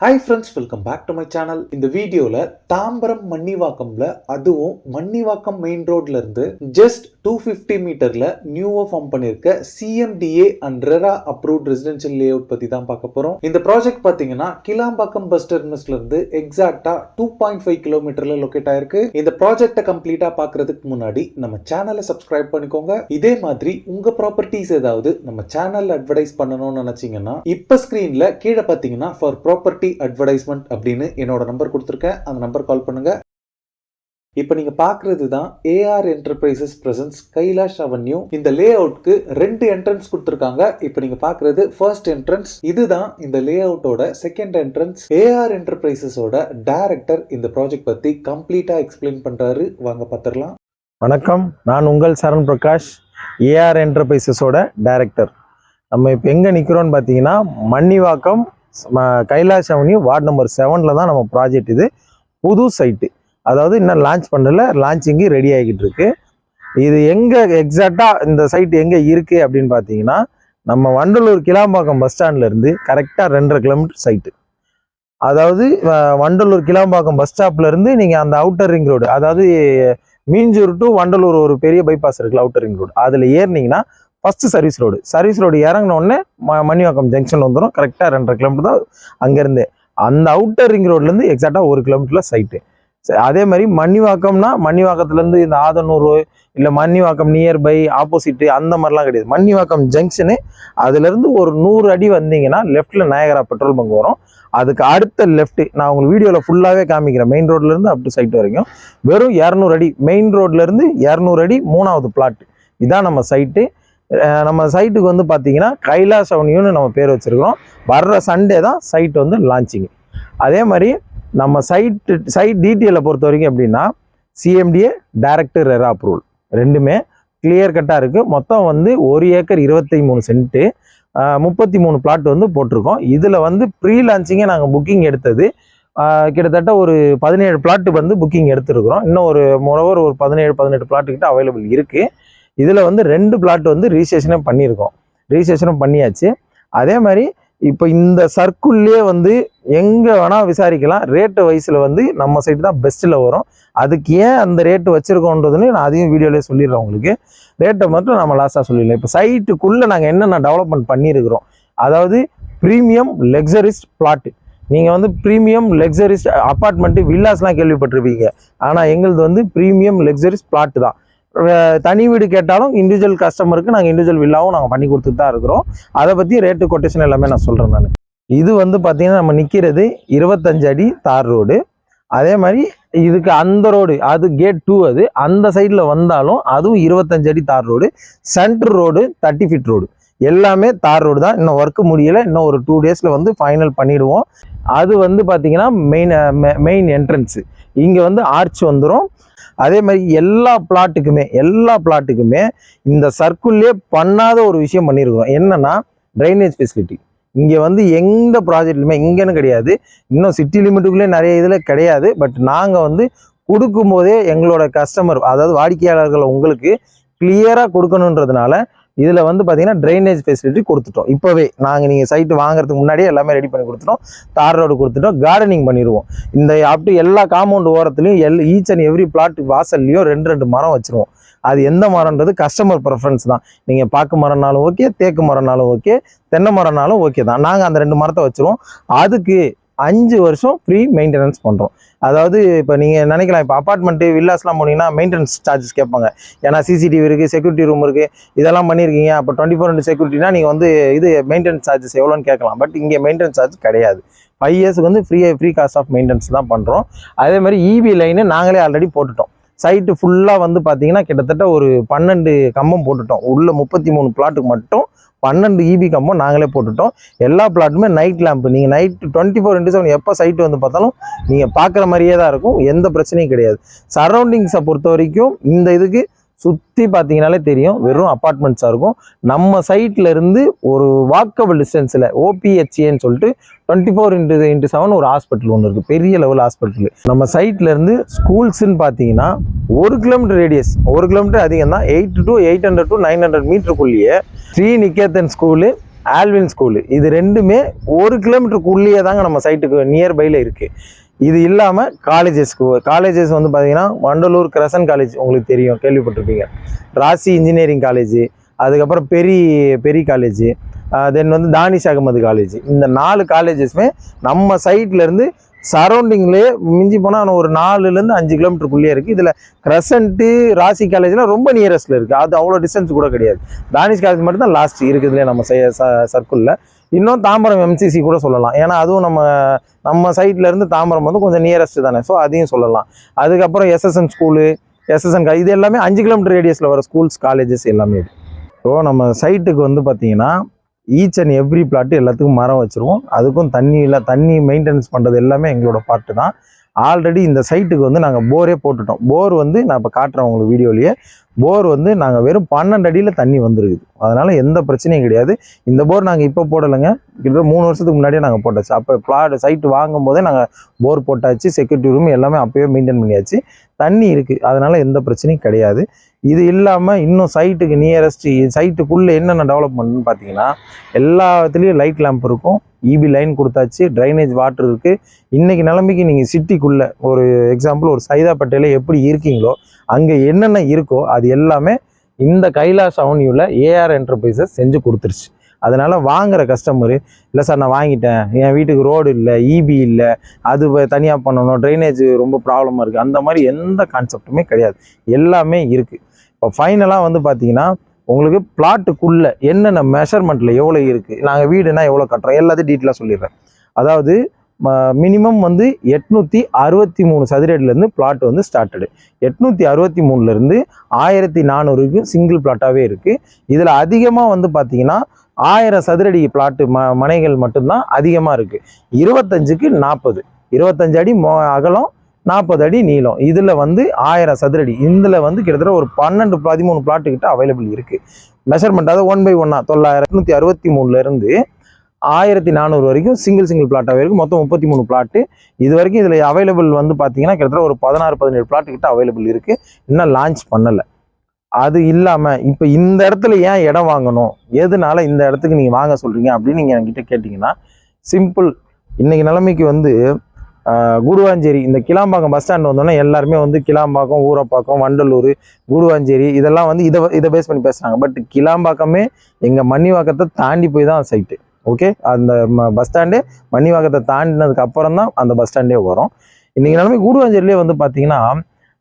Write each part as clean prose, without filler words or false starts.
Hi friends, welcome back to my channel. இந்த வீடியோல தாம்பரம் மன்னிவாக்கம்ல அதுவும் மன்னிவாக்கம் மெயின் ரோட்ல இருந்து ஜஸ்ட் 250 மீட்டர்ல நியூவா ஃபார்ம் பண்ணிருக்க CMDA and RERA approved residential layout பத்தி தான் பார்க்க போறோம். இந்த ப்ராஜெக்ட் பாத்தீங்கன்னா கிளாம்பாக்கம் பஸ் டெர்மினஸ்ல இருந்து எக்ஸாக்ட்டா 2.5 கிலோமீட்டர்ல லொகேட் ஆயிருக்கு. இந்த ப்ராஜெக்ட்டை கம்ப்ளீட்டா பார்க்கிறதுக்கு முன்னாடி நம்ம சேனலை சப்ஸ்கிரைப் பண்ணிக்கோங்க. இதே மாதிரி உங்க ப்ராப்பர்ட்டிஸ் ஏதாவது நம்ம சேனல்ல அட்வர்டைஸ் பண்ணணும்னு நினைச்சீங்கன்னா இப்ப ஸ்கிரீன்ல கீழே பாத்தீங்கன்னா ஃபார் ப்ராப்பர்ட்டி அட்வர்டைஸ்மெண்ட் அப்படின்னு என்னோட நம்பர் கொடுத்துருக்கேன். அந்த நம்பர் கால் பண்ணுங்க. இப்போ நீங்க பாக்குறது தான் AR enterprises presents Kailash avenue. இந்த லே அவுட்க்கு 2 என்ட்ரன்ஸ் கொடுத்துருக்காங்க. இப்போ நீங்க பாக்குறது ஃபர்ஸ்ட் என்ட்ரன்ஸ். இதுதான் இந்த லே அவுட்டோட செகண்ட் என்ட்ரன்ஸ். AR என்டர்பிரைசஸோட டைரக்டர் இந்த ப்ராஜெக்ட் பத்தி கம்ப்ளீட்டா எக்ஸ்பிளைன் பண்றாரு. வாங்க பார்த்துடலாம். வணக்கம், நான் உங்கள் சரண் பிரகாஷ், AR என்டர்பிரைசஸோட டைரக்டர். நம்ம இப்போ எங்கே நிற்கிறோன்னு பார்த்தீங்கன்னா Mannivakkam Kailash avenue ward number 7ல் தான் நம்ம ப்ராஜெக்ட். இது புது சைட்டு, அதாவது இன்னும் லான்ச் பண்ணல, லான்ச்சிங்கு ரெடி ஆகிட்டு இருக்கு. இது எங்கே எக்ஸாக்டாக இந்த சைட்டு எங்கே இருக்குது அப்படின்னு பார்த்தீங்கன்னா நம்ம வண்டலூர் கிளாம்பாக்கம் பஸ் ஸ்டாண்ட்லேருந்து கரெக்டாக 2.5 கிலோமீட்டர் சைட்டு. அதாவது வண்டலூர் கிளாம்பாக்கம் பஸ் ஸ்டாப்லேருந்து நீங்கள் அந்த அவுட்டர் ரிங் ரோடு, அதாவது மீஞ்சூர் டு வண்டலூர் ஒரு பெரிய பைபாஸ் இருக்குல்ல, அவுட்டர் ரிங் ரோடு, அதில் ஏறினீங்கன்னா ஃபஸ்ட்டு சர்வீஸ் ரோடு இறங்கினோடனே மன்னிவாக்கம் ஜங்ஷன் வந்துடும். கரெக்டாக 2.5 கிலோமீட்டர் தான் அங்கேருந்து. அந்த அவுட்டர் ரிங் ரோட்லேருந்து எக்ஸாக்டாக 1 கிலோமீட்டரில் சைட்டு. அதே மாதிரி மன்னிவாக்கம்னா மன்னிவாக்கத்துலேருந்து இந்த ஆதனூர் இல்லை மன்னிவாக்கம் நியர்பை ஆப்போசிட்டு அந்த மாதிரிலாம் கிடையாது. மன்னிவாக்கம் ஜங்ஷனு, அதுலேருந்து ஒரு 100 அடி வந்தீங்கன்னா லெஃப்ட்டில் நாயகரா பெட்ரோல் பங்க் வரும். அதுக்கு அடுத்த லெஃப்ட்டு நான் உங்களுக்கு வீடியோவில் ஃபுல்லாகவே காமிக்கிறேன். மெயின் ரோட்லேருந்து அப் டு சைட்டு வரைக்கும் வெறும் 200 அடி. மெயின் ரோட்லேருந்து 200 அடி 3வது பிளாட். இதான் நம்ம சைட்டு. நம்ம சைட்டுக்கு வந்து பார்த்தீங்கன்னா கைலாஷ் அவென்யூன்னு நம்ம பேர் வச்சுருக்கிறோம். வர்ற சண்டே தான் சைட் வந்து லான்ச்சிங். அதே மாதிரி நம்ம சைட் டீட்டெயிலை பொறுத்த வரைக்கும் எப்படின்னா CMDA டைரக்டர் RERA அப்ரூவல் ரெண்டுமே கிளியர் கட்டாக இருக்குது. மொத்தம் வந்து 1 ஏக்கர் 23 சென்ட்டு 33 பிளாட் வந்து போட்டிருக்கோம். இதில் வந்து ப்ரீ லான்ச்சிங்கே நாங்கள் புக்கிங் எடுத்தது கிட்டத்தட்ட ஒரு 17 பிளாட்டு வந்து புக்கிங் எடுத்துருக்குறோம். இன்னும் ஒரு 17-18 பிளாட்டுக்கிட்ட அவைலபிள் இருக்குது. இதில் வந்து 2 பிளாட் வந்து ரிஜிஸ்ட்ரேஷனும் பண்ணியாச்சு. அதே மாதிரி இப்போ இந்த சர்க்கிள்லேயே வந்து எங்கே வேணால் விசாரிக்கலாம். ரேட்டு வயசில் வந்து நம்ம சைடு தான் பெஸ்ட்டில் வரும். அதுக்கு ஏன் அந்த ரேட்டு வச்சுருக்கோன்றதுன்னு நான் அதையும் வீடியோலேயே சொல்லிடுறேன் உங்களுக்கு. ரேட்டை மட்டும் நம்ம லாஸ்ட்டாக சொல்லிடலாம். இப்போ சைட்டுக்குள்ளே நாங்கள் என்னென்ன டெவலப்மெண்ட் பண்ணியிருக்கிறோம், அதாவது ப்ரீமியம் லக்ஸரிஸ் பிளாட்டு. நீங்கள் வந்து ப்ரீமியம் லக்ஸரிஸ் அப்பார்ட்மெண்ட்டு வில்லாஸ்லாம் கேள்விப்பட்டிருப்பீங்க. ஆனால் எங்களது வந்து ப்ரீமியம் லக்ஸரிஸ் பிளாட்டு தான். தனி வீடு கேட்டாலும் இண்டிவிஜுவல் கஸ்டமருக்கு நாங்கள் இண்டிவிஜுவல் வில்லாவும் நாங்கள் பண்ணி கொடுத்துட்டு தான் இருக்கிறோம். அதை பற்றி ரேட்டு கொட்டேஷன் எல்லாமே நான் சொல்கிறேன். நான் இது வந்து பார்த்தீங்கன்னா நம்ம நிற்கிறது 25 அடி தார் ரோடு. அதே மாதிரி இதுக்கு அந்த ரோடு அது கேட் 2, அது அந்த சைடில் வந்தாலும் அதுவும் 25 அடி tar road. Centre road 30 feet road, எல்லாமே தார் ரோடு தான். இன்னும் ஒர்க்கு முடியலை, இன்னும் ஒரு 2 டேஸில் வந்து ஃபைனல் பண்ணிவிடுவோம். அது வந்து பார்த்தீங்கன்னா மெயின் என்ட்ரன்ஸு. இங்கே வந்து ஆர்ச் வந்துடும். அதே மாதிரி எல்லா பிளாட்டுக்குமே இந்த சர்க்கிள்லேயே பண்ணாத ஒரு விஷயம் பண்ணியிருக்கிறோம். என்னன்னா ட்ரைனேஜ் ஃபெசிலிட்டி. இங்கே வந்து எந்த ப்ராஜெக்ட்லையுமே இங்கேன்னு கிடையாது, இன்னும் சிட்டி லிமிட்டுக்குள்ளே நிறைய இதில் கிடையாது. பட் நாங்கள் வந்து கொடுக்கும்போதே எங்களோட கஸ்டமர், அதாவது வாடிக்கையாளர்கள் உங்களுக்கு கிளியராக கொடுக்கணுன்றதுனால இதில் வந்து பார்த்தீங்கன்னா ட்ரைனேஜ் ஃபெசிலிட்டி கொடுத்துட்டோம். இப்போவே நீங்கள் சைட்டு வாங்குறதுக்கு முன்னாடியே எல்லாமே ரெடி பண்ணி கொடுத்துட்டோம். தார் ரோடு கொடுத்துட்டோம். கார்டனிங் பண்ணிடுவோம். இந்த அப்படி எல்லா காம்பவுண்ட் ஓரத்துலையும் ஈச் அண்ட் எவ்ரி பிளாட் வாசல்லையும் 2 மரம் வச்சுருவோம். அது எந்த மரம்ன்றது கஸ்டமர் ப்ரிஃபரன்ஸ் தான். நீங்கள் பாக்கு மரம்னாலும் ஓகே, தேக்கு மரம்னாலும் ஓகே, தென்னை மரம்னாலும் ஓகே தான். நாங்கள் அந்த 2 மரத்தை வச்சுருவோம். அதுக்கு 5 வருஷம் ஃப்ரீ மெயின்டெனன்ஸ் பண்ணுறோம். அதாவது இப்போ நீங்கள் நினைக்கலாம், இப்போ அப்பார்ட்மெண்ட்டு வில்லாஸ்லாம் போனீங்கன்னா மெயின்டெனன்ஸ் சார்ஜஸ் கேட்பாங்க. ஏன்னா CCTV இருக்குது, செக்யூரிட்டி ரூம் இருக்குது, இதெல்லாம் பண்ணியிருக்கீங்க. அப்போ 24x செக்யூரிட்டினா நீங்கள் வந்து இது மெயின்டெனன்ஸ் சார்ஜஸ் எவ்வளோன்னு கேட்கலாம். பட் இங்கே மெயின்டெனன்ஸ் சார்ஜ் கிடையாது. 5 இயர்ஸுக்கு வந்து ஃப்ரீ காஸ்ட் ஆஃப் மெயின்டெனன்ஸ் தான் பண்ணுறோம். அதே மாதிரி EB லைனு நாங்களே ஆல்ரெடி போட்டுட்டோம். சைட்டு ஃபுல்லாக வந்து பார்த்தீங்கன்னா கிட்டத்தட்ட ஒரு 12 கம்பம் போட்டுட்டோம். உள்ள 33 பிளாட்டுக்கு மட்டும் 12 EB கம்பம் நாங்களே போட்டுட்டோம். எல்லா பிளாட்டுமே நைட் லேம்ப். நீங்கள் நைட்டு 24x7 எப்போ சைட்டு வந்து பார்த்தாலும் நீங்கள் பார்க்குற மாதிரியே தான் இருக்கும். எந்த பிரச்சனையும் கிடையாது. சரௌண்டிங்ஸை பொறுத்த வரைக்கும் இந்த இதுக்கு சுற்றி பார்த்தீங்கனாலே தெரியும், வெறும் அப்பார்ட்மெண்ட்ஸாக இருக்கும். நம்ம சைட்டில் இருந்து ஒரு வாக்கபிள் டிஸ்டன்ஸில் OPHAன்னு சொல்லிட்டு 24x7 ஒரு ஹாஸ்பிட்டல் ஒன்று இருக்குது, பெரிய லெவல் ஹாஸ்பிட்டல். நம்ம சைட்டில் இருந்து ஸ்கூல்ஸுன்னு பார்த்தீங்கன்னா 1 கிலோமீட்டர் ரேடியஸ், 1 கிலோமீட்டர் அதிகம் தான். 800 to 900 மீட்டருக்குள்ளேயே Sri Niketan school, Alvin school, இது ரெண்டுமே 1 கிலோமீட்டருக்குள்ளேயே தாங்க நம்ம சைட்டுக்கு நியர்பையில் இருக்குது. இது இல்லாமல் காலேஜஸ் வந்து பார்த்தீங்கன்னா வண்டலூர் கிரசன் காலேஜ் உங்களுக்கு தெரியும், கேள்விப்பட்டிருப்பீங்க. ராசி இன்ஜினியரிங் காலேஜ், அதுக்கப்புறம் பெரி காலேஜ், தென் வந்து தானிஷ் அகமது காலேஜ். இந்த 4 காலேஜஸ்மே நம்ம சைட்லேருந்து சரௌண்டிங்லேயே மிஞ்சி போனால் ஒரு 4லேருந்து 5 கிலோமீட்டருக்குள்ளேயே இருக்குது. இதில் கிரசன்ட்டு ராசி காலேஜ்லாம் ரொம்ப நியரஸ்ட்டில் இருக்குது, அது அவ்வளோ டிஸ்டன்ஸ் கூட கிடையாது. தானிஷ் காலேஜ் மட்டும்தான் லாஸ்ட் இருக்குதுலே நம்ம சர்க்கிளில். இன்னும் தாம்பரம் எம்சிசி கூட சொல்லலாம், ஏன்னா அதுவும் நம்ம சைட்லேருந்து தாம்பரம் வந்து கொஞ்சம் நியரஸ்ட் தானே, ஸோ அதையும் சொல்லலாம். அதுக்கப்புறம் எஸ்எஸ்என் ஸ்கூலு, இது எல்லாமே 5 கிலோமீட்டர் ரேடியஸில் வர ஸ்கூல்ஸ் காலேஜஸ் எல்லாமே. ஸோ நம்ம சைட்டுக்கு வந்து பார்த்திங்கன்னா ஈச் அண்ட் எவ்ரி பிளாட்டு எல்லாத்துக்கும் மரம் வச்சுருவோம். அதுக்கும் தண்ணி மெயின்டெனன்ஸ் பண்ணுறது எல்லாமே எங்களோட பார்ட்டு தான். ஆல்ரெடி இந்த சைட்டுக்கு வந்து நாங்கள் போரே போட்டுட்டோம். போர் வந்து நான் இப்போ காட்டுறேன் உங்களுக்கு வீடியோலேயே. போர் வந்து நாங்கள் வெறும் 12 அடியில் தண்ணி வந்துருக்குது, அதனால் எந்த பிரச்சனையும் கிடையாது. இந்த போர் நாங்கள் இப்போ போடலைங்க, கிட்டத்தட்ட 3 வருஷத்துக்கு முன்னாடியே நாங்கள் போட்டாச்சு. அப்போ சைட்டு வாங்கும் போதே நாங்கள் போர் போட்டாச்சு, செக்யூரிட்டி ரூம் எல்லாமே அப்போயே மெயின்டைன் பண்ணியாச்சு. தண்ணி இருக்குது, அதனால் எந்த பிரச்சனையும் கிடையாது. இது இல்லாமல் இன்னும் சைட்டுக்கு நியரஸ்ட் சைட்டுக்குள்ளே என்னென்ன டெவலப்மெண்ட்னு பார்த்தீங்கன்னா எல்லாத்துலேயும் லைட் லேம்ப் இருக்கும், இபி லைன் கொடுத்தாச்சு, ட்ரைனேஜ் வாட்டர் இருக்குது. இன்றைக்கி நிலைமைக்கு நீங்கள் சிட்டிக்குள்ளே ஒரு எக்ஸாம்பிள் ஒரு சைதாப்பேட்டையில் எப்படி இருக்கீங்களோ அங்கே என்னென்ன இருக்கோ அது எல்லாமே இந்த கைலாஷ் அவென்யூவில் ஏஆர் என்டர்பிரைசஸ் செஞ்சு கொடுத்துருச்சு. அதனால் வாங்குகிற கஸ்டமரு, இல்லை சார் நான் வாங்கிட்டேன், என் வீட்டுக்கு ரோடு இல்லை, இபி இல்லை, அது தனியாக பண்ணணும், ட்ரைனேஜ் ரொம்ப ப்ராப்ளமாக இருக்குது, அந்த மாதிரி எந்த கான்செப்ட்டுமே கிடையாது, எல்லாமே இருக்குது. இப்போ ஃபைனலாக வந்து பார்த்தீங்கன்னா உங்களுக்கு பிளாட்டுக்குள்ளே என்னென்ன மெஷர்மெண்ட்டில் எவ்வளோ இருக்குது, நாங்கள் வீடுனா எவ்வளோ கட்டுறோம் எல்லாத்தையும் டீட்டெயிலாக சொல்லிடுறேன். அதாவது மினிமம் வந்து 863 சதுரடியிலேருந்து பிளாட் வந்து ஸ்டார்டடு. 863லேருந்து 1400க்கு சிங்கிள் பிளாட்டாகவே இருக்குது. இதில் அதிகமாக வந்து பார்த்தீங்கன்னா 1000 சதுரடி பிளாட்டு மனைகள் மட்டும்தான் அதிகமாக இருக்குது. 25க்கு 40, 25 அடி அகலம், 40 அடி நீளம். இதில் வந்து 1000 சதுரடி. இதில் வந்து கிட்டத்தட்ட ஒரு 12-13 பிளாட்டுக்கிட்ட அவைலபிள் இருக்குது. மெஷர்மெண்ட் அதாவது 1 by 1 863லேருந்து 1400 வரைக்கும் சிங்கிள் பிளாட்டாகவே இருக்குது. மொத்தம் 33 பிளாட்டு இது வரைக்கும். இதில் அவைலபிள் வந்து பார்த்தீங்கன்னா கிட்டத்தட்ட ஒரு 16-17 பிளாட்டுக்கிட்ட அவைலபிள் இருக்குது, இன்னும் லான்ச் பண்ணலை. அது இல்லாமல் இப்போ இந்த இடத்துல ஏன் இடம் வாங்கணும், எதனால இந்த இடத்துக்கு நீங்கள் வாங்க சொல்கிறீங்க அப்படின்னு நீங்கள் என்கிட்ட கேட்டிங்கன்னா சிம்பிள். இன்றைக்கி நிலைமைக்கு வந்து கூடுவாஞ்சேரி, இந்த கிளாம்பாக்கம் பஸ் ஸ்டாண்ட் வந்தோன்னா எல்லாருமே வந்து கிளாம்பாக்கம், ஊரப்பாக்கம், வண்டலூர், கூடுவாஞ்சேரி இதெல்லாம் வந்து இதை பேஸ் பண்ணி பேசுகிறாங்க. பட் கிளாம்பாக்கமே எங்கள் மன்னிவாக்கத்தை தாண்டி போய் தான் சைட்டு. ஓகே, அந்த பஸ் ஸ்டாண்டே மன்னிவாக்கத்தை தாண்டினதுக்கு அப்புறம் தான் அந்த பஸ் ஸ்டாண்டே வரும். இன்றைக்கி நிலைமை கூடுவாஞ்சேரியிலே வந்து பார்த்தீங்கன்னா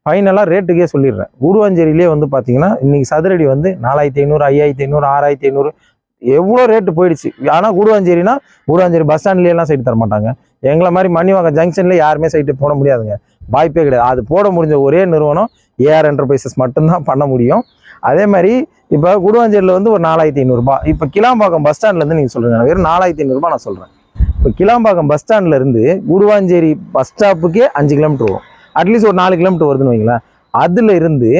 ஃபைனலாக ரேட்டுக்கே சொல்லிடுறேன். கூடுவாஞ்சேரியிலே வந்து பார்த்தீங்கன்னா இன்றைக்கி சதுரடி வந்து 4500, 5500, 6500 எவ்வளோ ரேட்டு போயிடுச்சு. ஆனால் கூடுவாஞ்சேரி பஸ் ஸ்டாண்ட்லேயெல்லாம் சைட்டு தர மாட்டாங்க. எங்களை மாதிரி மன்னிவாக்கம் ஜங்ஷனில் யாருமே சைட்டு போட முடியாதுங்க, வாய்ப்பே கிடையாது. அது போட முடிஞ்ச ஒரே நிறுவனம் ஏஆர் என்டர்பிரைசஸ் மட்டும்தான் பண்ண முடியும். அதே மாதிரி இப்போ கூடுவாஞ்சேரியில் வந்து ஒரு 4500 இப்போ கிளாம்பாக்கம் பஸ் ஸ்டாண்ட்லேருந்து நீங்கள் சொல்கிறீங்க, வெறும் 4500 நான் சொல்கிறேன். இப்போ கிளாம்பாக்கம் பஸ் ஸ்டாண்ட்லேருந்து கூடுவாஞ்சேரி பஸ் ஸ்டாப்புக்கே 5 கிலோமீட்டர் வரும், அட்லீஸ்ட் ஒரு 4 கிலோமீட்டர் வருதுன்னு வைங்களேன். அதில் இருந்து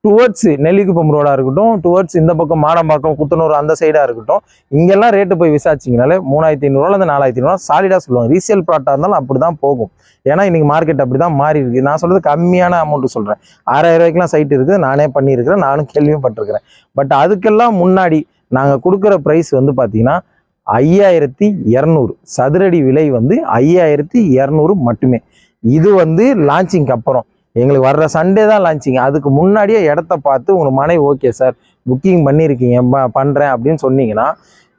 டுவர்ட்ஸ் நெல்லிக்குப்பம் ரோடாக இருக்கட்டும், டுவர்ட்ஸ் இந்த பக்கம் மாடம்பாக்கம், குத்தனூர் அந்த சைடாக இருக்கட்டும், இங்கெல்லாம் ரேட்டு போய் விசாரிச்சிங்கனாலே 3500 4500 சாலிடாக சொல்லுவாங்க. ரீசேல் ப்ளாட்டாக இருந்தாலும் அப்படி தான் போகும். ஏன்னா இன்றைக்கி மார்க்கெட் அப்படி தான் மாறி இருக்குது. நான் சொல்கிறது கம்மியான அமௌண்ட்டு சொல்கிறேன். 6000 ரூபாய்க்குலாம் சைட் இருக்குது, நானே பண்ணியிருக்கிறேன், நானும் கேள்வியும் பட்டிருக்கிறேன். பட் அதுக்கெல்லாம் முன்னாடி நாங்கள் கொடுக்குற ப்ரைஸ் வந்து பார்த்தீங்கன்னா 5200 சதுரடி விலை வந்து 5200 மட்டுமே. இது வந்து லான்ச்சிங்க்கு அப்புறம், எங்களுக்கு வர்ற சண்டே தான் லான்ச்சிங். அதுக்கு முன்னாடியே இடத்த பார்த்து உங்களுக்கு மனை ஓகே சார் புக்கிங் பண்ணியிருக்கீங்க பண்ணுறேன் அப்படின்னு சொன்னீங்கன்னா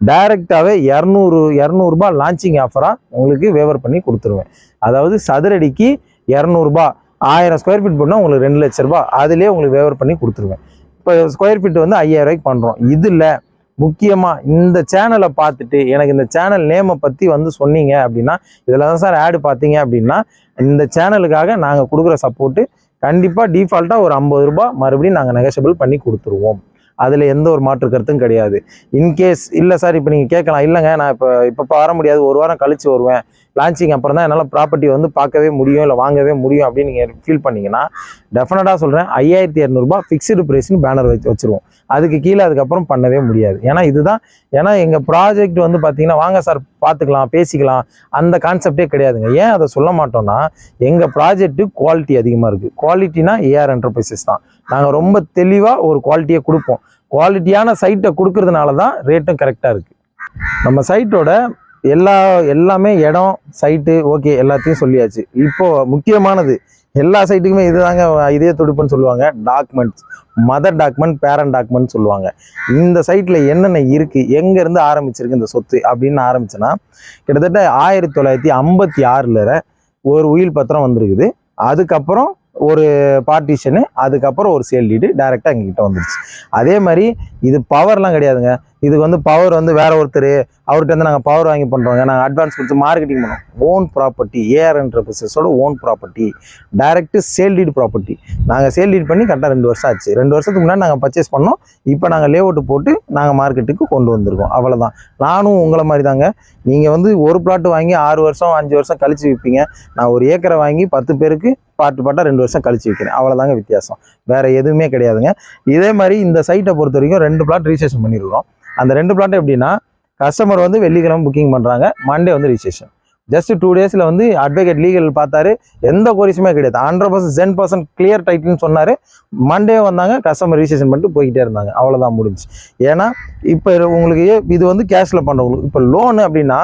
டைரெக்டாகவே 200 ரூபாய் லான்ச்சிங் ஆஃபராக உங்களுக்கு வேவர் பண்ணி கொடுத்துருவேன். அதாவது சதுரடிக்கு 200 ரூபாய், 1000 ஸ்கொயர் ஃபீட் பண்ணால் உங்களுக்கு 2 லட்ச ரூபாய், அதிலே உங்களுக்கு வேவர் பண்ணி கொடுத்துருவேன். இப்போ ஸ்கொயர் ஃபீட் வந்து 5000 ரூபாய்க்கு பண்ணுறோம். இதில் முக்கியமாக இந்த சேனலை பார்த்துட்டு எனக்கு இந்த சேனல் நேமை பற்றி வந்து சொன்னீங்க அப்படின்னா, இதில் தான் சார் ஆடு பார்த்தீங்க அப்படின்னா, இந்த சேனலுக்காக நாங்கள் கொடுக்குற சப்போர்ட்டு கண்டிப்பாக டிஃபால்ட்டாக ஒரு 50 ரூபாய் மறுபடியும் நாங்கள் நெகஷியபிள் பண்ணி கொடுத்துருவோம். அதில் எந்த ஒரு மாற்று கருத்தும் கிடையாது. இன்கேஸ் இல்லை சார் இப்போ நீங்கள் கேட்கலாம், இல்லைங்க நான் இப்போ வர முடியாது, ஒரு வாரம் கழித்து வருவேன், லான்ச்சிங் அப்புறம் தான் என்னால் ப்ராப்பர்ட்டி வந்து பார்க்கவே முடியும், இல்லை வாங்கவே முடியும் அப்படின்னு நீங்கள் ஃபீல் பண்ணிங்கன்னா டெஃபினட்டாக சொல்கிறேன் 5200 ரூபாய் ஃபிக்ஸ்டு ப்ரைஸ்னு பேனர் வச்சுருவோம். அதுக்கு கீழே அதுக்கப்புறம் பண்ணவே முடியாது. ஏன்னா எங்கள் ப்ராஜெக்ட் வந்து பார்த்தீங்கன்னா வாங்க சார் பார்த்துக்கலாம் பேசிக்கலாம் அந்த கான்செப்டே கிடையாதுங்க. ஏன் அதை சொல்ல மாட்டோம்னா எங்கள் ப்ராஜெக்ட்டு குவாலிட்டி அதிகமாக இருக்குது. குவாலிட்டினா ஏஆர் என்டர்பிரைசஸ் தான். நாங்கள் ரொம்ப தெளிவாக ஒரு குவாலிட்டியை கொடுப்போம். குவாலிட்டியான சைட்டை கொடுக்கறதுனால தான் ரேட்டும் கரெக்டாக இருக்குது. நம்ம சைட்டோட எல்லாமே இடம் சைட்டு ஓகே எல்லாத்தையும் சொல்லியாச்சு. இப்போ முக்கியமானது எல்லா சைட்டுக்குமே இதுதாங்க இதே துடிப்புன்னு சொல்லுவாங்க, documents. Mother document, parent document சொல்லுவாங்க. இந்த சைட்டில் என்னென்ன இருக்குது, எங்கேருந்து ஆரம்பிச்சிருக்கு இந்த சொத்து அப்படின்னு ஆரம்பிச்சுன்னா, கிட்டத்தட்ட 1956 ஒரு உயில் பத்திரம் வந்திருக்குது. அதுக்கப்புறம் ஒரு பார்ட்டிஷனு, அதுக்கப்புறம் ஒரு சேல் டீடு டைரெக்டாக எங்ககிட்ட வந்துருச்சு. அதே மாதிரி இது பவர்லாம் கிடையாதுங்க. இதுக்கு வந்து பவர் வந்து வேற ஒருத்தர் அவர்கிட்ட வந்து நாங்கள் பவர் வாங்கி பண்ணுறோங்க, நாங்கள் அட்வான்ஸ் கொடுத்து மார்க்கெட்டிங் பண்ணோம். ஓன் ப்ராப்பர்ட்டி, ஏஆர் என்டர்பிரைசஸோட own property, direct sale deed property. நாங்கள் சேல் டீட் பண்ணி கரெக்டாக 2 வருஷம் ஆச்சு. 2 வருஷத்துக்கு முன்னாடி நாங்கள் பர்ச்சேஸ் பண்ணோம். இப்போ நாங்கள் லேஅவுட் போட்டு நாங்கள் மார்க்கெட்டுக்கு கொண்டு வந்திருக்கோம். அவ்வளோதான். நானும் உங்களை மாதிரி தாங்க. நீங்கள் வந்து ஒரு பிளாட் வாங்கி 6 வருஷம் 5 வருஷம் கழிச்சு விற்பீங்க. நான் ஒரு ஏக்கரை வாங்கி 10 பேருக்கு பாட்டாக 2 வருஷம் கழிச்சு விற்கிறேன். அவ்வளோதாங்க வித்தியாசம், வேற எதுவுமே கிடையாதுங்க. இதே மாதிரி இந்த சைட்டை பொறுத்த வரைக்கும் 2 பிளாட் ரிஜிஸ்ட்ரேஷன் பண்ணியிருக்கோம். அந்த 2 பிளாட் எப்படின்னா, கஸ்டமர் வந்து வெள்ளிக்கிழமை புக்கிங் பண்ணுறாங்க, மண்டே வந்து ரிஜிஸ்ட்ரேஷன். ஜஸ்ட் 2 டேஸில் வந்து அட்வொகேட் லீகல் பார்த்தாரு, எந்த கோரிஸுமே கிடையாது. 100% 10% கிளியர் டைட்டில்னு சொன்னார். மண்டே வந்தாங்க, கஸ்டமர் ரிஜிஸ்ட்ரேஷன் பண்ணிட்டு போய்கிட்டே இருந்தாங்க. அவ்வளோதான், முடிஞ்சு. ஏன்னா இப்போ உங்களுக்கு இது வந்து கேஷில் பண்ணுறவங்களுக்கு. இப்போ லோனு அப்படின்னா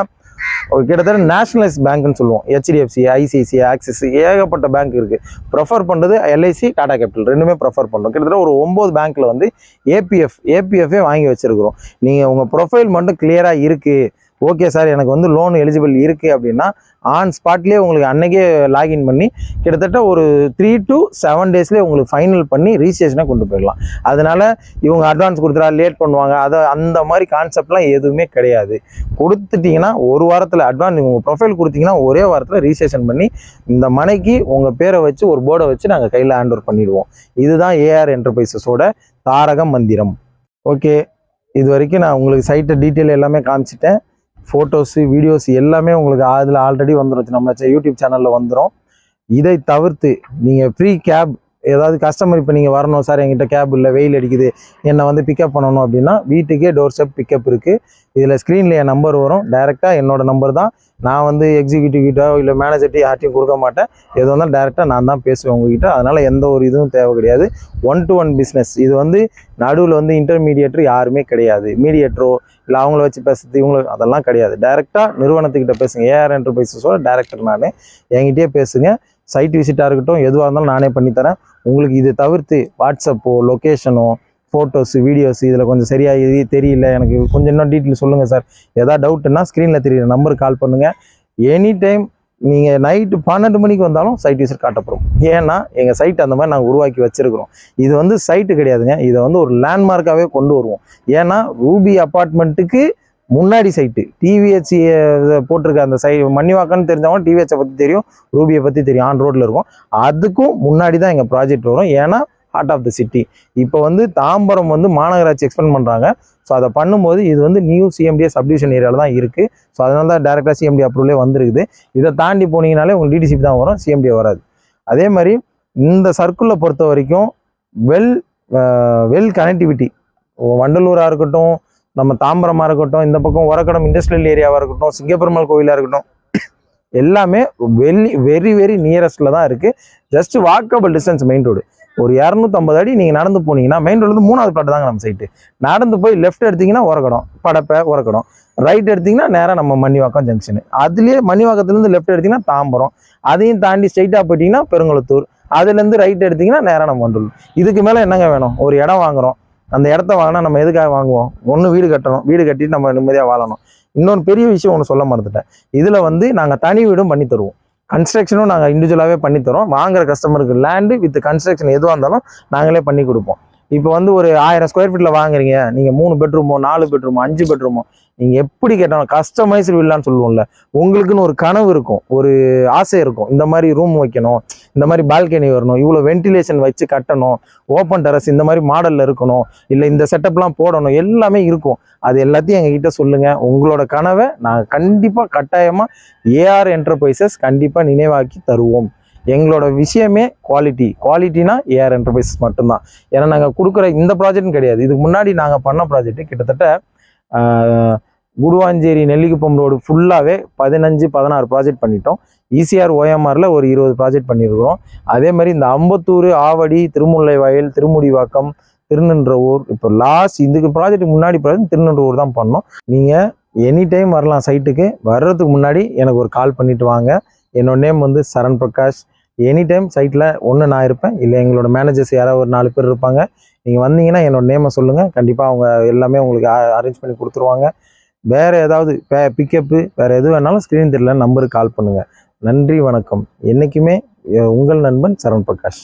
கிட்டத்தட்ட நேஷனலைஸ் பேங்க்னு சொல்லுவோம். HDFC, ICICI, ஆக்சிஸ், ஏகப்பட்ட பேங்க் இருக்குது. ப்ரெஃபர் பண்ணுறது LIC, டாடா கேபிட்டல், ரெண்டுமே ப்ரெஃபர் பண்ணுறோம். கிட்டத்தட்ட ஒரு 9 பேங்க்கில் வந்து ஏபிஎஃப்ஏ வாங்கி வச்சுருக்கிறோம். நீங்கள் உங்கள் ப்ரொஃபைல் மட்டும் கிளியராக இருக்குது, ஓகே சார் எனக்கு வந்து லோன் எலிஜிபிள் இருக்குது அப்படின்னா ஆன் ஸ்பாட்லேயே உங்களுக்கு அன்றைக்கே லாகின் பண்ணி கிட்டத்தட்ட ஒரு 3 to 7 டேஸ்லேயே உங்களுக்கு ஃபைனல் பண்ணி ரிஜிஸ்ட்ரேஷனை கொண்டு போயிடலாம். அதனால் இவங்க அட்வான்ஸ் கொடுத்துட்டா லேட் பண்ணுவாங்க, அந்த மாதிரி கான்செப்ட்லாம் எதுவுமே கிடையாது. கொடுத்துட்டிங்கன்னா ஒரு வாரத்தில் அட்வான்ஸ் உங்கள் ப்ரொஃபைல் கொடுத்தீங்கன்னா ஒரே வாரத்தில் ரிஜிஸ்ட்ரேஷன் பண்ணி இந்த மனைக்கு உங்கள் பேரை வச்சு ஒரு போர்டை வச்சு நாங்கள் கையில் ஹேண்ட் ஓவர் பண்ணிடுவோம். இதுதான் ஏஆர் என்டர்பிரைசஸோட தாரக மந்திரம். ஓகே, இது வரைக்கும் நான் உங்களுக்கு சைட்டை டீட்டெயில் எல்லாமே காமிச்சிட்டேன். ஃபோட்டோஸு, வீடியோஸ் எல்லாமே உங்களுக்கு அதில் ஆல்ரெடி வந்துடும், நம்ம யூடியூப் சேனலில் வந்துடும். இதை தவிர்த்து நீங்கள் ஃப்ரீ கேப், ஏதாவது கஸ்டமர் இப்போ நீங்கள் வரணும் சார் என்கிட்ட கேப் இல்லை, வெயில் அடிக்குது, என்னை வந்து பிக்கப் பண்ணணும் அப்படின்னா வீட்டுக்கே டோர் ஸ்டெப் பிக்கப் இருக்குது. இதில் ஸ்க்ரீனில் என் நம்பர் வரும், டைரெக்டாக என்னோடய நம்பர் தான். நான் வந்து எக்ஸிக்யூட்டிவ்கிட்ட இல்லை மேனேஜர்கிட்ட யார்ட்டையும் கொடுக்க மாட்டேன். எது வந்தாலும் டைரெக்டாக நான் தான் பேசுவேன் உங்ககிட்ட. அதனால் எந்த ஒரு இதுவும் தேவை கிடையாது. 1-to-1 business. இது வந்து நடுவில் வந்து இன்டர்மீடியேட்டர் யாருமே கிடையாது. மீடியேட்டரோ இல்லை அவங்கள வச்சு பேசுறது இவங்களுக்கு அதெல்லாம் கிடையாது. டைரெக்டாக நிறுவனத்துக்கிட்ட பேசுங்க. ஏஆர் என்டர்பிரைசஸோட டைரக்டர் நான், என்கிட்டயே பேசுங்க. சைட் விசிட்டாக இருக்கட்டும், எதுவாக இருந்தாலும் நானே பண்ணித்தரேன் உங்களுக்கு. இது தவிர்த்து வாட்ஸ்அப்போ, லொக்கேஷனோ, ஃபோட்டோஸு, வீடியோஸு இதில் கொஞ்சம் சரியாக இது தெரியல, எனக்கு கொஞ்சம் இன்னும் டீட்டெயில் சொல்லுங்கள் சார், எதாவது டவுட்டுன்னா ஸ்க்ரீனில் தெரியுற நம்பருக்கு கால் பண்ணுங்கள். எனி டைம் நீங்கள் நைட்டு 12 மணிக்கு வந்தாலும் சைட் விசிட் காட்டப்படும். ஏன்னா எங்கள் சைட் அந்த மாதிரி நாங்கள் உருவாக்கி வச்சுருக்கிறோம். இது வந்து சைட்டு கிடையாதுங்க, இதை வந்து ஒரு லேண்ட்மார்க்காகவே கொண்டு வருவோம். ஏன்னா ரூபி அப்பார்ட்மெண்ட்டுக்கு முன்னாடி சைட்டு டிவிஹெச் போட்டிருக்க அந்த மன்னிவாக்கன்னு தெரிஞ்சவங்க டிவிஹெச்சை பற்றி தெரியும், ரூபியை பற்றி தெரியும், ஆன் ரோட்டில் இருக்கும். அதுக்கும் முன்னாடி தான் எங்கள் ப்ராஜெக்ட் வரும். ஏன்னா ஹார்ட் ஆஃப் த சிட்டி. இப்போ வந்து தாம்பரம் வந்து மாநகராட்சி எக்ஸ்பெண்ட் பண்ணுறாங்க. ஸோ அதை பண்ணும்போது இது வந்து நியூ CMDA சப்டிவிஷன் ஏரியாவில் தான் இருக்குது. ஸோ அதனால தான் டேரெக்டாக CMD அப்ரூவலே வந்துருக்குது. இதை தாண்டி போனீங்கனாலே உங்களுக்கு DTCP தான் வரும், CMDA வராது. அதே மாதிரி இந்த சர்க்கிளை பொறுத்த வரைக்கும் வெல் கனெக்டிவிட்டி, வண்டலூராக இருக்கட்டும், நம்ம தாம்பரமாக இருக்கட்டும், இந்த பக்கம் ஒரக்கடம் இண்டஸ்ட்ரியல் ஏரியாவாக இருக்கட்டும், சிங்கப்பெருமாள் கோவிலாக இருக்கட்டும், எல்லாமே வெரி வெரி நியரஸ்ட்டில் தான் இருக்குது. Just walkable distance main road. ஒரு 250 அடி நீங்கள் நடந்து போனீங்கன்னா மெயின் ரோட்லேருந்து 3வது பிளாட் தாங்க நம்ம சைட்டு. நடந்து போய் லெஃப்ட் எடுத்திங்கன்னா ஒரக்கடம், படப்பை ஒரக்கடம், ரைட் எடுத்திங்கன்னா நேராக நம்ம மன்னிவாக்கம் ஜங்ஷனு. அதுலேயே மன்னிவாக்கத்துலேருந்து லெஃப்ட் எடுத்திங்கன்னா தாம்பரம், அதையும் தாண்டி ஸ்ட்ரைட்டாக போயிட்டீங்கன்னா பெருங்குளத்தூர், அதுலேருந்து ரைட் எடுத்திங்கன்னா நேராக நம்ம வண்டலூர். இதுக்கு மேலே என்னங்க வேணும்? ஒரு இடம் வாங்குகிறோம், அந்த இடத்த வாங்கினா நம்ம எதுக்காக வாங்குவோம்? ஒன்று வீடு கட்டணும், வீடு கட்டிட்டு நம்ம நிம்மதியாக வாழணும். இன்னொரு பெரிய விஷயம் ஒன்று சொல்ல மறந்துட்டேன். இதில் வந்து நாங்கள் தனி வீடும் பண்ணி தருவோம், கன்ஸ்ட்ரக்ஷனும் நாங்கள் இண்டிவிஜுவலாகவே பண்ணித்தரோம். வாங்குற கஸ்டமருக்கு லேண்டு வித் கன்ஸ்ட்ரக்ஷன் எதுவாக இருந்தாலும் நாங்களே பண்ணி கொடுப்போம். இப்போ வந்து ஒரு 1000 ஸ்கொயர் ஃபீட்டில் வாங்குறீங்க, நீங்கள் 3 பெட்ரூமோ 4 பெட்ரூமோ 5 பெட்ரூமோ நீங்கள் எப்படி கேட்டாலும் கஸ்டமைஸ்டு வில்லான்னு சொல்லுவோம்ல, உங்களுக்குன்னு ஒரு கனவு இருக்கும், ஒரு ஆசை இருக்கும், இந்த மாதிரி ரூம் வைக்கணும், இந்த மாதிரி பால்கனி வரணும், இவ்வளோ வென்டிலேஷன் வச்சு கட்டணும், ஓப்பன் டெரஸ் இந்த மாதிரி மாடலில் இருக்கணும், இல்லை இந்த செட்டப்லாம் போடணும், எல்லாமே இருக்கும். அது எல்லாத்தையும் எங்ககிட்ட சொல்லுங்கள். உங்களோட கனவை நாங்கள் கண்டிப்பாக கட்டாயமாக ஏஆர் என்டர்பிரைசஸ் கண்டிப்பாக நினைவாக்கி தருவோம். எங்களோட விஷயமே குவாலிட்டினா ஏஆர் என்டர்பிரைசஸ் மட்டும்தான். ஏன்னா நாங்கள் கொடுக்குற இந்த ப்ராஜெக்ட்டும் கிடையாது, இதுக்கு முன்னாடி நாங்கள் பண்ண ப்ராஜெக்ட் கிட்டத்தட்ட குடுவாஞ்சேரி நெல்லிக்குப்பம் ரோடு ஃபுல்லாகவே 15-16 ப்ராஜெக்ட் பண்ணிட்டோம். ECR OMRல ஒரு 20 ப்ராஜெக்ட் பண்ணியிருக்கிறோம். அதே மாதிரி இந்த அம்பத்தூர், ஆவடி, திருமுல்லைவாயல், திருமுடிவாக்கம், திருநின்றவூர், இப்போ லாஸ்ட் இதுக்கு ப்ராஜெக்ட் முன்னாடி ப்ராஜெக்ட் திருநின்றவூர் தான் பண்ணோம். நீங்கள் எனி டைம் வரலாம் சைட்டுக்கு. வர்றதுக்கு முன்னாடி எனக்கு ஒரு கால் பண்ணிவிட்டு வாங்க. என்னோட நேம் வந்து சரண் பிரகாஷ். எனி டைம் சைட்டில் ஒன்று நான் இருப்பேன், இல்லை எங்களோட மேனேஜர்ஸ் யாராவது ஒரு 4 பேர் இருப்பாங்க. நீங்கள் வந்தீங்கன்னா என்னோட நேமை சொல்லுங்கள், கண்டிப்பாக அவங்க எல்லாமே உங்களுக்கு அரேஞ்ச் பண்ணி கொடுத்துருவாங்க. வேறு ஏதாவது பிக்கப்பு வேறு எது வேணாலும் ஸ்க்ரீன் தெரியல நம்பருக்கு கால் பண்ணுங்கள். நன்றி, வணக்கம். என்றைக்குமே உங்கள் நண்பன் சரண் பிரகாஷ்.